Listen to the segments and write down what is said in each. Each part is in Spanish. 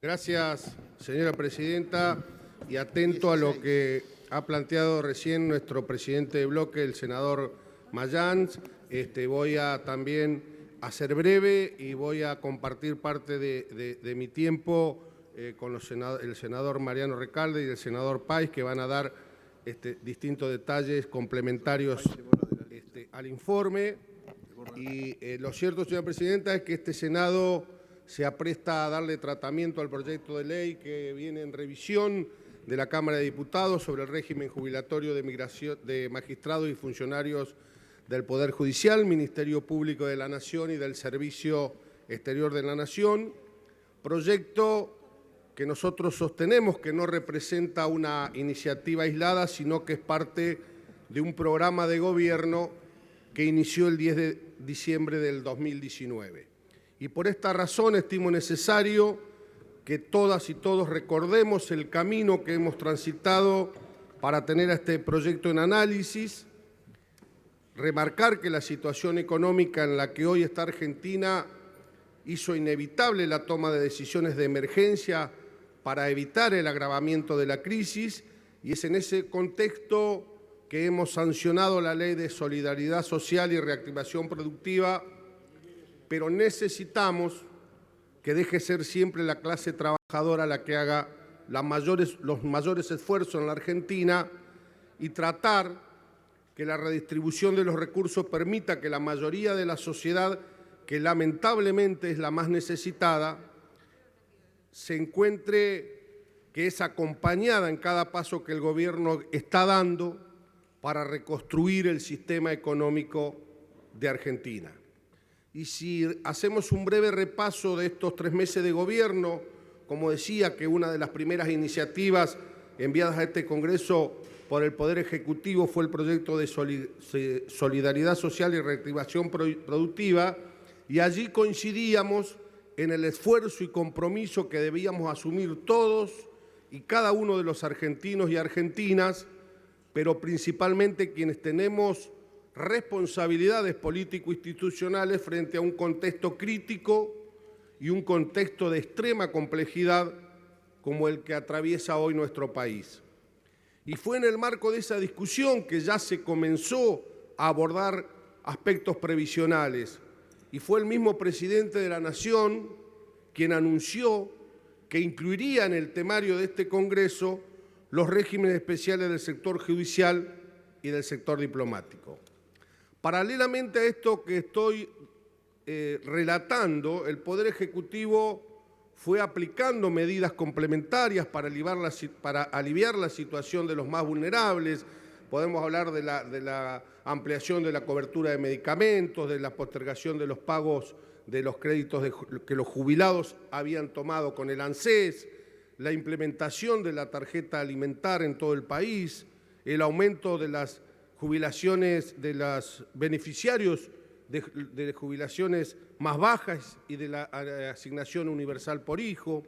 Gracias, señora presidenta, y atento a lo que ha planteado recién nuestro presidente de bloque, el senador Mayans, voy a también a ser breve y voy a compartir parte de mi tiempo con el senador Mariano Recalde y el senador Páez, que van a dar distintos detalles complementarios al informe. Y lo cierto, señora presidenta, es que este Senado se apresta a darle tratamiento al proyecto de ley que viene en revisión de la Cámara de Diputados sobre el régimen jubilatorio de magistrados y funcionarios del Poder Judicial, Ministerio Público de la Nación y del Servicio Exterior de la Nación, proyecto que nosotros sostenemos que no representa una iniciativa aislada, sino que es parte de un programa de gobierno que inició el 10 de diciembre del 2019. Y por esta razón estimo necesario que todas y todos recordemos el camino que hemos transitado para tener a este proyecto en análisis, remarcar que la situación económica en la que hoy está Argentina hizo inevitable la toma de decisiones de emergencia para evitar el agravamiento de la crisis, y es en ese contexto que hemos sancionado la Ley de Solidaridad Social y Reactivación Productiva, pero necesitamos que deje ser siempre la clase trabajadora la que haga los mayores esfuerzos en la Argentina y tratar que la redistribución de los recursos permita que la mayoría de la sociedad, que lamentablemente es la más necesitada, se encuentre que es acompañada en cada paso que el gobierno está dando para reconstruir el sistema económico de Argentina. Y si hacemos un breve repaso de estos 3 meses de gobierno, como decía, que una de las primeras iniciativas enviadas a este Congreso por el Poder Ejecutivo fue el proyecto de Solidaridad Social y Reactivación Productiva, y allí coincidíamos en el esfuerzo y compromiso que debíamos asumir todos y cada uno de los argentinos y argentinas, pero principalmente quienes tenemos responsabilidades político-institucionales frente a un contexto crítico y un contexto de extrema complejidad como el que atraviesa hoy nuestro país. Y fue en el marco de esa discusión que ya se comenzó a abordar aspectos previsionales, y fue el mismo presidente de la Nación quien anunció que incluiría en el temario de este Congreso los regímenes especiales del sector judicial y del sector diplomático. Paralelamente a esto que estoy relatando, el Poder Ejecutivo fue aplicando medidas complementarias para aliviar la situación de los más vulnerables. Podemos hablar de la ampliación de la cobertura de medicamentos, de la postergación de los pagos de los créditos que los jubilados habían tomado con el ANSES, la implementación de la tarjeta alimentar en todo el país, el aumento de las jubilaciones de los beneficiarios de jubilaciones más bajas y de la asignación universal por hijo,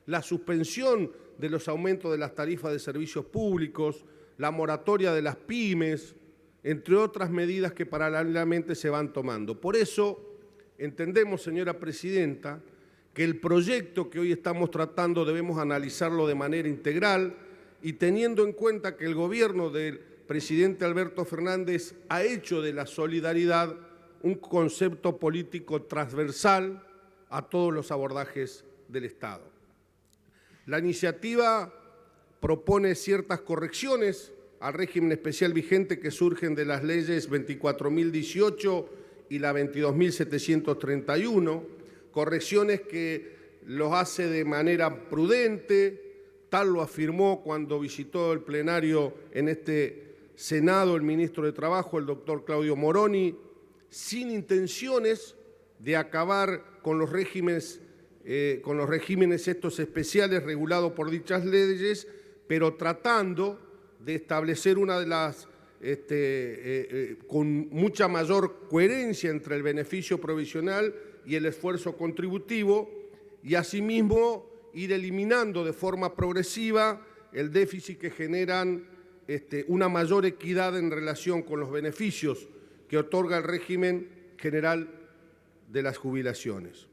la suspensión de los aumentos de las tarifas de servicios públicos, la moratoria de las pymes, entre otras medidas que paralelamente se van tomando. Por eso entendemos, señora presidenta, que el proyecto que hoy estamos tratando debemos analizarlo de manera integral y teniendo en cuenta que el gobierno del presidente Alberto Fernández ha hecho de la solidaridad un concepto político transversal a todos los abordajes del Estado. La iniciativa propone ciertas correcciones al régimen especial vigente que surgen de las leyes 24.018 y la 22.731, correcciones que los hace de manera prudente, tal lo afirmó cuando visitó el plenario en este Senado el ministro de Trabajo, el doctor Claudio Moroni, sin intenciones de acabar con los regímenes estos especiales regulados por dichas leyes, pero tratando de establecer una de las con mucha mayor coherencia entre el beneficio provisional y el esfuerzo contributivo, y asimismo ir eliminando de forma progresiva el déficit que generan una mayor equidad en relación con los beneficios que otorga el régimen general de las jubilaciones.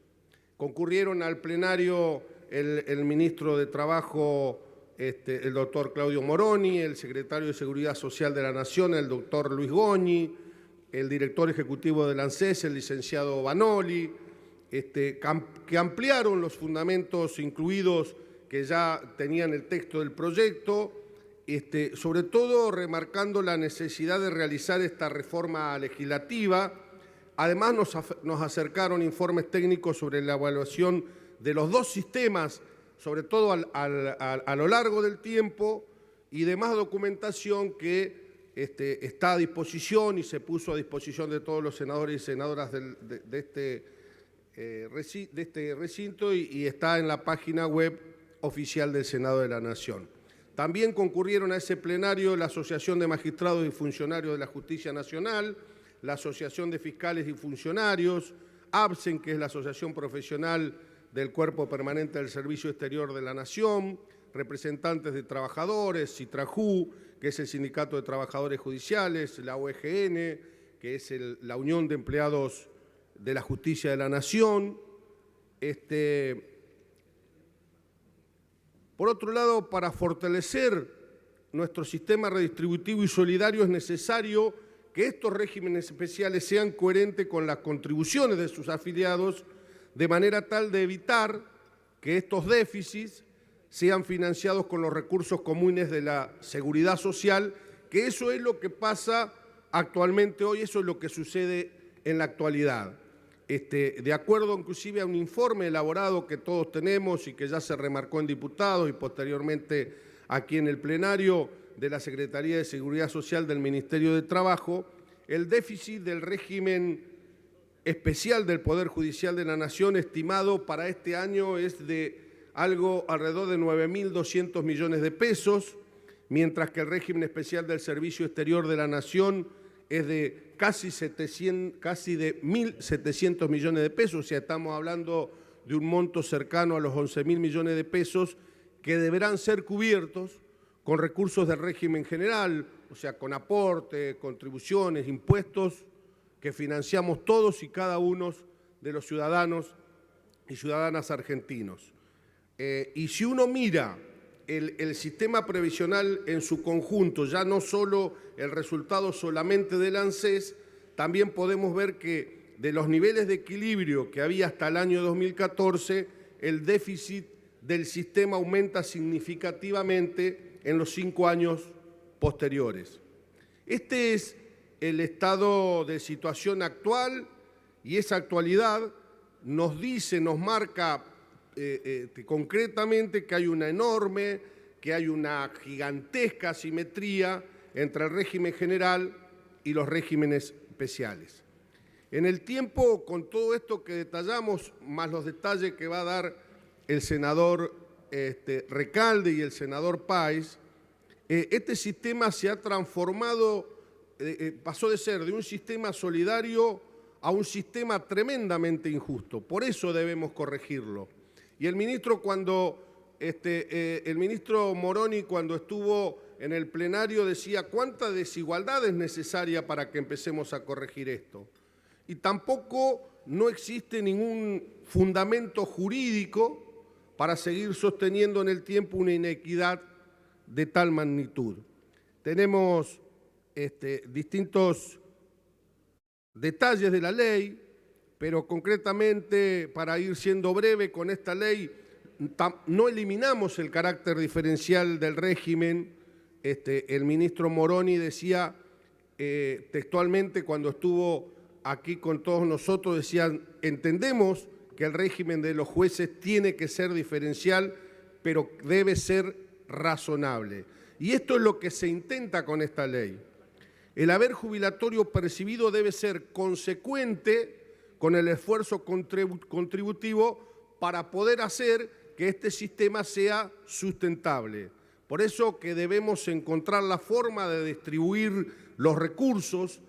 Concurrieron al plenario el ministro de Trabajo, el doctor Claudio Moroni, el secretario de Seguridad Social de la Nación, el doctor Luis Goñi, el director ejecutivo del ANSES, el licenciado Banoli, que ampliaron los fundamentos incluidos que ya tenían el texto del proyecto, sobre todo remarcando la necesidad de realizar esta reforma legislativa. Además, nos acercaron informes técnicos sobre la evaluación de los dos sistemas, sobre todo a lo largo del tiempo, y demás documentación que está a disposición y se puso a disposición de todos los senadores y senadoras de este recinto y está en la página web oficial del Senado de la Nación. También concurrieron a ese plenario la Asociación de Magistrados y Funcionarios de la Justicia Nacional, la Asociación de Fiscales y Funcionarios, ABSEN, que es la Asociación Profesional del Cuerpo Permanente del Servicio Exterior de la Nación, representantes de trabajadores, CITRAJU, que es el Sindicato de Trabajadores Judiciales, la OEGN, que es la Unión de Empleados de la Justicia de la Nación. Por otro lado, para fortalecer nuestro sistema redistributivo y solidario es necesario que estos regímenes especiales sean coherentes con las contribuciones de sus afiliados, de manera tal de evitar que estos déficits sean financiados con los recursos comunes de la seguridad social, que eso es lo que pasa actualmente hoy, eso es lo que sucede en la actualidad. De acuerdo inclusive a un informe elaborado que todos tenemos y que ya se remarcó en diputados y posteriormente aquí en el plenario de la Secretaría de Seguridad Social del Ministerio de Trabajo, el déficit del régimen especial del Poder Judicial de la Nación estimado para este año es de algo alrededor de 9.200 millones de pesos, mientras que el régimen especial del Servicio Exterior de la Nación es de casi de 1.700 millones de pesos, o sea, estamos hablando de un monto cercano a los 11.000 millones de pesos que deberán ser cubiertos con recursos del régimen general, o sea, con aportes, contribuciones, impuestos que financiamos todos y cada uno de los ciudadanos y ciudadanas argentinos. Y si uno mira el sistema previsional en su conjunto, ya no solo el resultado solamente del ANSES, también podemos ver que de los niveles de equilibrio que había hasta el año 2014, el déficit del sistema aumenta significativamente en los 5 años posteriores. Este es el estado de situación actual y esa actualidad nos dice, nos marca concretamente que hay una gigantesca asimetría entre el régimen general y los regímenes especiales. En el tiempo, con todo esto que detallamos, más los detalles que va a dar el senador Recalde y el senador Páez, este sistema se ha transformado, pasó de ser de un sistema solidario a un sistema tremendamente injusto. Por eso debemos corregirlo. Y el ministro Moroni, cuando estuvo en el plenario, decía cuánta desigualdad es necesaria para que empecemos a corregir esto. Y tampoco no existe ningún fundamento jurídico para seguir sosteniendo en el tiempo una inequidad de tal magnitud. Tenemos distintos detalles de la ley, pero concretamente, para ir siendo breve con esta ley, no eliminamos el carácter diferencial del régimen. El ministro Moroni decía textualmente cuando estuvo aquí con todos nosotros, decían, entendemos que el régimen de los jueces tiene que ser diferencial, pero debe ser razonable. Y esto es lo que se intenta con esta ley. El haber jubilatorio percibido debe ser consecuente con el esfuerzo contributivo para poder hacer que este sistema sea sustentable. Por eso que debemos encontrar la forma de distribuir los recursos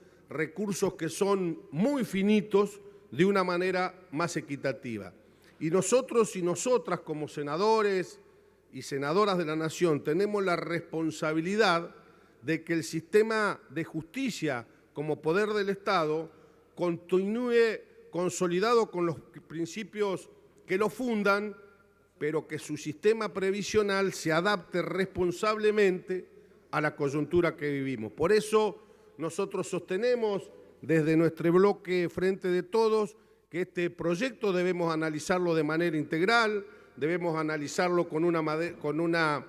que son muy finitos, de una manera más equitativa. Y nosotros y nosotras como senadores y senadoras de la Nación tenemos la responsabilidad de que el sistema de justicia como poder del Estado continúe consolidado con los principios que lo fundan pero que su sistema previsional se adapte responsablemente a la coyuntura que vivimos. Por eso nosotros sostenemos desde nuestro bloque Frente de Todos que este proyecto debemos analizarlo de manera integral, debemos analizarlo con una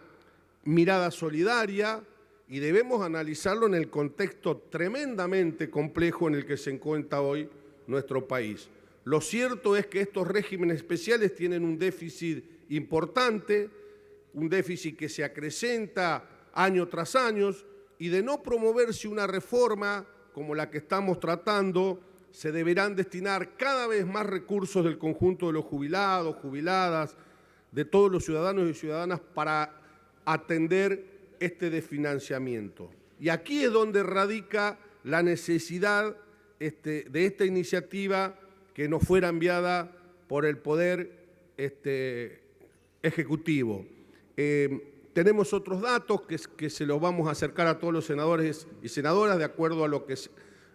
mirada solidaria y debemos analizarlo en el contexto tremendamente complejo en el que se encuentra hoy nuestro país. Lo cierto es que estos regímenes especiales tienen un déficit importante, un déficit que se acrecenta año tras año, y de no promoverse una reforma como la que estamos tratando, se deberán destinar cada vez más recursos del conjunto de los jubilados, jubiladas, de todos los ciudadanos y ciudadanas para atender este desfinanciamiento. Y aquí es donde radica la necesidad de esta iniciativa que nos fuera enviada por el Poder Ejecutivo. Tenemos otros datos que se los vamos a acercar a todos los senadores y senadoras de acuerdo a lo que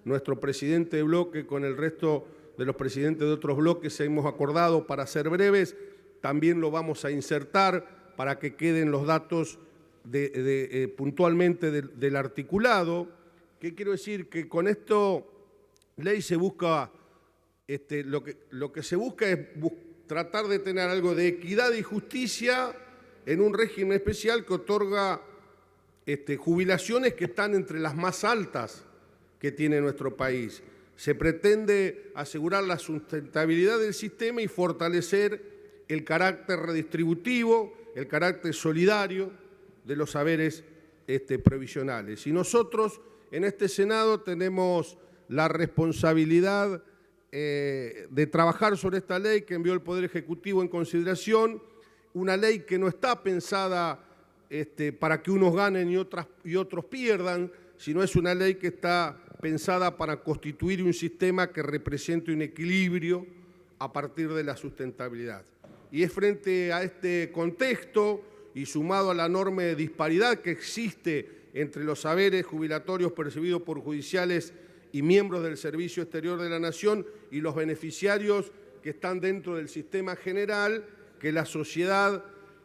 nuestro presidente de bloque con el resto de los presidentes de otros bloques hemos acordado para ser breves. También lo vamos a insertar para que queden los datos puntualmente del articulado. ¿Qué quiero decir? Que con esta ley se busca, lo que se busca es tratar de tener algo de equidad y justicia en un régimen especial que otorga jubilaciones que están entre las más altas que tiene nuestro país. Se pretende asegurar la sustentabilidad del sistema y fortalecer el carácter redistributivo, el carácter solidario de los saberes previsionales. Y nosotros en este Senado tenemos la responsabilidad de trabajar sobre esta ley que envió el Poder Ejecutivo en consideración, una ley que no está pensada para que unos ganen y otros pierdan, sino es una ley que está pensada para constituir un sistema que represente un equilibrio a partir de la sustentabilidad. Y es frente a este contexto y sumado a la enorme disparidad que existe entre los saberes jubilatorios percibidos por judiciales y miembros del Servicio Exterior de la Nación y los beneficiarios que están dentro del sistema general, que la sociedad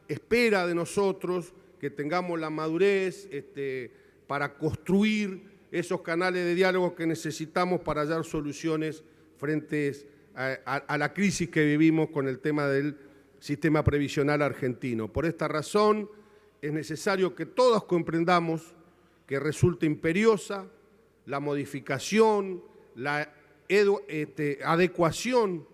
espera de nosotros que tengamos la madurez para construir esos canales de diálogo que necesitamos para hallar soluciones frente a la crisis que vivimos con el tema del sistema previsional argentino. Por esta razón es necesario que todos comprendamos que resulta imperiosa la modificación, la adecuación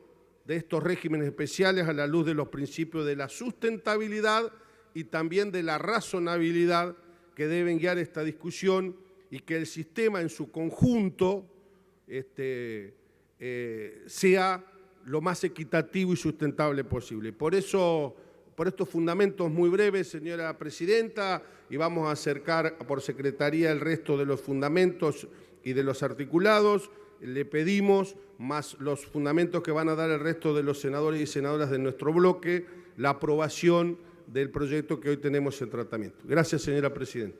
de estos regímenes especiales a la luz de los principios de la sustentabilidad y también de la razonabilidad que deben guiar esta discusión y que el sistema en su conjunto sea lo más equitativo y sustentable posible. Por eso, por estos fundamentos muy breves, señora presidenta, y vamos a acercar por secretaría el resto de los fundamentos y de los articulados, le pedimos, más los fundamentos que van a dar el resto de los senadores y senadoras de nuestro bloque, la aprobación del proyecto que hoy tenemos en tratamiento. Gracias, señora presidenta.